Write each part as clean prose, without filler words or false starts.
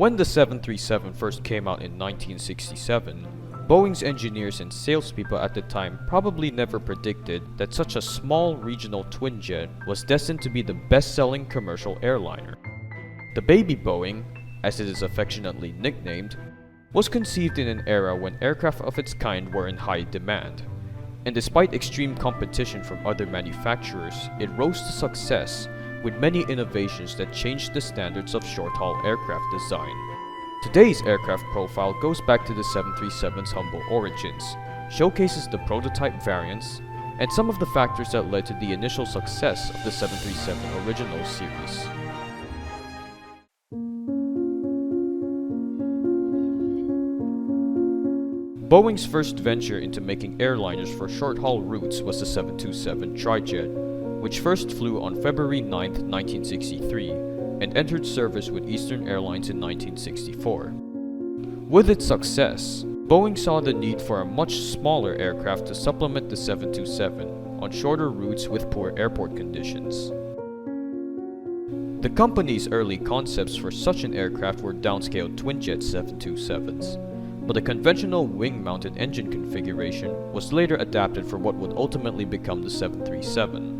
When the 737 first came out in 1967, Boeing's engineers and salespeople at the time probably never predicted that such a small regional twin jet was destined to be the best-selling commercial airliner. The baby Boeing, as it is affectionately nicknamed, was conceived in an era when aircraft of its kind were in high demand. And despite extreme competition from other manufacturers, it rose to success with many innovations that changed the standards of short-haul aircraft design. Today's aircraft profile goes back to the 737's humble origins, showcases the prototype variants, and some of the factors that led to the initial success of the 737 original series. Boeing's first venture into making airliners for short-haul routes was the 727 trijet, which first flew on February 9, 1963, and entered service with Eastern Airlines in 1964. With its success, Boeing saw the need for a much smaller aircraft to supplement the 727 on shorter routes with poor airport conditions. The company's early concepts for such an aircraft were downscaled twin-jet 727s, but the conventional wing-mounted engine configuration was later adapted for what would ultimately become the 737.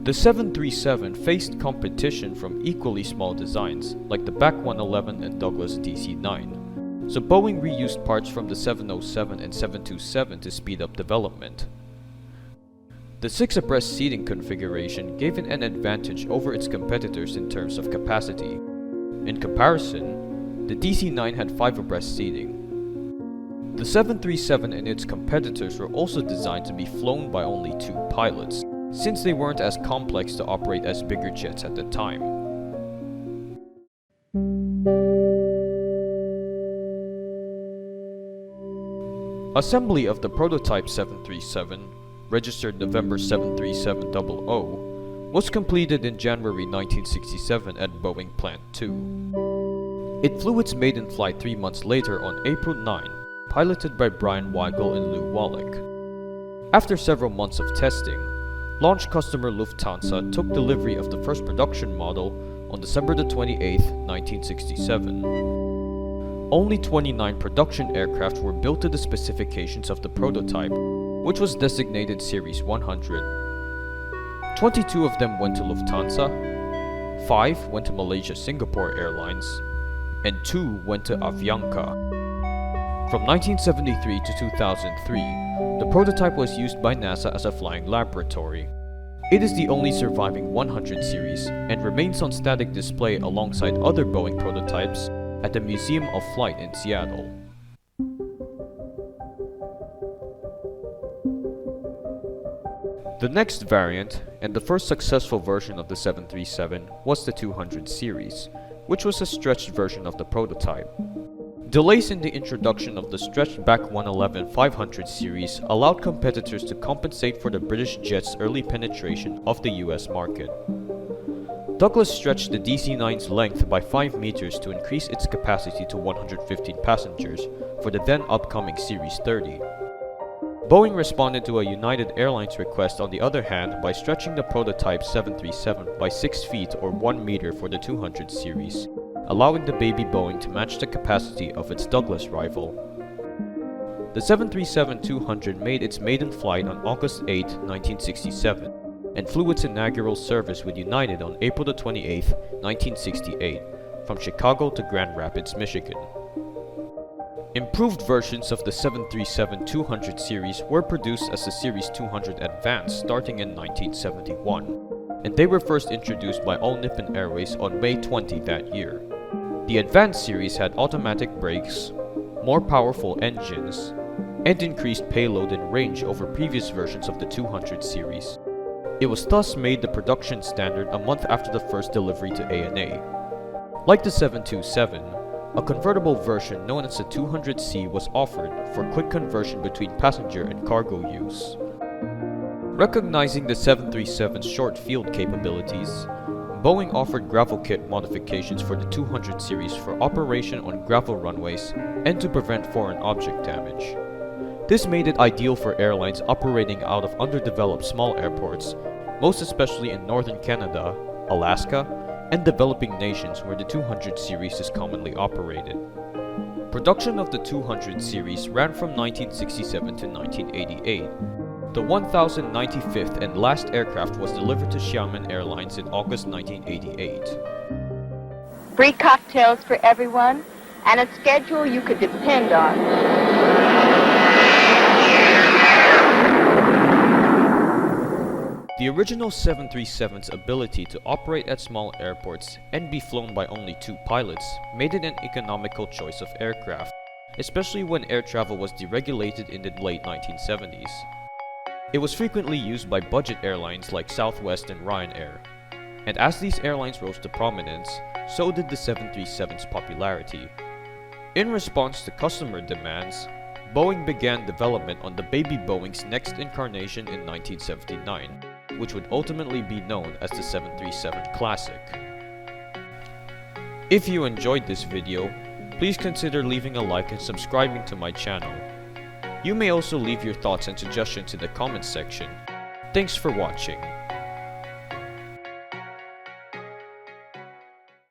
The 737 faced competition from equally small designs like the BAC 111 and Douglas DC-9, so Boeing reused parts from the 707 and 727 to speed up development. The 6-abreast seating configuration gave it an advantage over its competitors in terms of capacity. In comparison, the DC-9 had 5-abreast seating. The 737 and its competitors were also designed to be flown by only 2 pilots, since they weren't as complex to operate as bigger jets at the time. Assembly of the prototype 737, registered November 73700, was completed in January 1967 at Boeing Plant 2. It flew its maiden flight 3 months later on April 9, piloted by Brian Weigel and Lou Wallach. After several months of testing, launch customer Lufthansa took delivery of the first production model on December 28, 1967. Only 29 production aircraft were built to the specifications of the prototype, which was designated Series 100. 22 of them went to Lufthansa, 5 went to Malaysia-Singapore Airlines, and 2 went to Avianca. From 1973 to 2003, the prototype was used by NASA as a flying laboratory. It is the only surviving 100 series and remains on static display alongside other Boeing prototypes at the Museum of Flight in Seattle. The next variant, and the first successful version of the 737, was the 200 series, which was a stretched version of the prototype. Delays in the introduction of the stretched BAC 111 500 series allowed competitors to compensate for the British jet's early penetration of the US market. Douglas stretched the DC-9's length by 5 meters to increase its capacity to 115 passengers for the then upcoming Series 30. Boeing responded to a United Airlines request on the other hand by stretching the prototype 737 by 6 feet or 1 meter for the 200 series, allowing the baby Boeing to match the capacity of its Douglas rival. The 737-200 made its maiden flight on August 8, 1967, and flew its inaugural service with United on April 28, 1968, from Chicago to Grand Rapids, Michigan. Improved versions of the 737-200 series were produced as the Series 200 Advanced starting in 1971, and they were first introduced by All Nippon Airways on May 20 that year. The Advanced series had automatic brakes, more powerful engines, and increased payload and range over previous versions of the 200 series. It was thus made the production standard a month after the first delivery to ANA. Like the 727, a convertible version known as the 200C was offered for quick conversion between passenger and cargo use. Recognizing the 737's short field capabilities, Boeing offered gravel kit modifications for the 200 series for operation on gravel runways and to prevent foreign object damage. This made it ideal for airlines operating out of underdeveloped small airports, most especially in northern Canada, Alaska, and developing nations where the 200 series is commonly operated. Production of the 200 series ran from 1967 to 1988. The 1095th and last aircraft was delivered to Xiamen Airlines in August 1988. Free cocktails for everyone, and a schedule you could depend on. The original 737's ability to operate at small airports and be flown by only 2 pilots made it an economical choice of aircraft, especially when air travel was deregulated in the late 1970s. It was frequently used by budget airlines like Southwest and Ryanair. And as these airlines rose to prominence, so did the 737's popularity. In response to customer demands, Boeing began development on the baby Boeing's next incarnation in 1979, which would ultimately be known as the 737 Classic. If you enjoyed this video, please consider leaving a like and subscribing to my channel. You may also leave your thoughts and suggestions in the comments section. Thanks for watching.